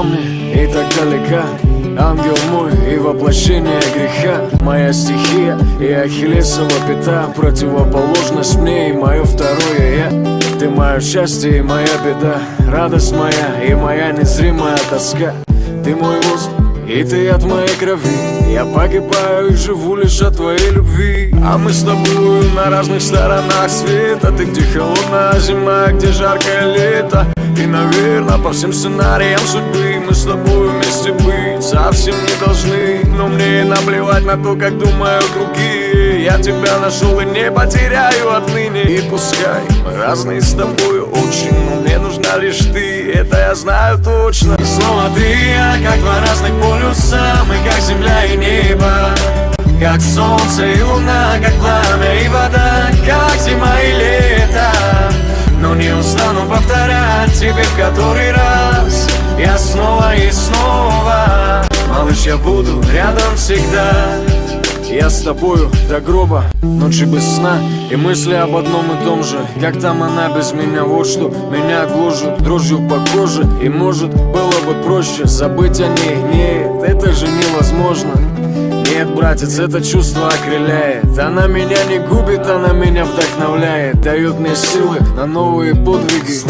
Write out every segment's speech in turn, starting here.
ко мне и так далека. Ангел мой и воплощение греха, моя стихия и ахиллесова пята, противоположность мне и мое второе я. Ты мое счастье и моя беда, радость моя и моя незримая тоска. Ты мой воздух и ты от моей крови, я погибаю и живу лишь от твоей любви. А мы с тобой на разных сторонах света. Ты где холодная зима, где жаркое лето. И, наверное, по всем сценариям судьбы мы с тобой вместе быть совсем не должны. Но мне наплевать на то, как думают другие. Я тебя нашел и не потеряю отныне. И пускай мы разные с тобой очень, но мне нужна лишь ты, это я знаю точно. И снова ты и я, как два разных полюса. Мы как земля и небо, как солнце и луна, как пламя и вода, как зима и лето. Но не устану повторять тебе в который раз. Я снова и снова, малыш, я буду рядом всегда. Я с тобою до гроба, ночи без сна и мысли об одном и том же. Как там она без меня, вот что меня гложет дрожью по коже. И может было бы проще забыть о ней. Нет, это же невозможно. Нет, братец, это чувство окрыляет. Она меня не губит, она меня вдохновляет, дает мне силы на новые подвиги.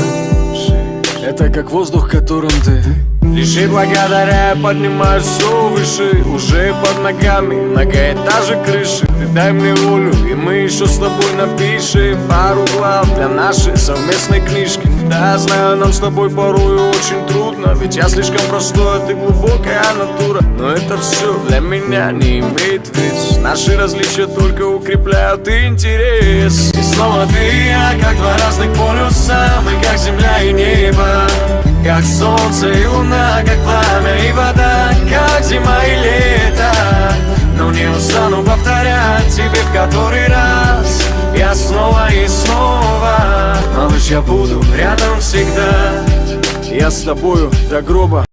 Это как воздух, которым ты. Лишь и благодаря я поднимаюсь все выше. Уже под ногами многоэтажек крыши. Ты дай мне волю, и мы еще с тобой напишем пару глав для нашей совместной книжки. Да, знаю, нам с тобой порой очень трудно, ведь я слишком простой, а ты глубокая натура. Но это все для меня не имеет вес. Наши различия только укрепляют интерес. И снова ты и я, как два разных полюса. Мы как земля и небо, как солнце и луна, как пламя и вода, как зима и лето. Но не устану повторять тебе в который раз. Я снова и снова, малыш, я буду рядом всегда. Я с тобою до гроба.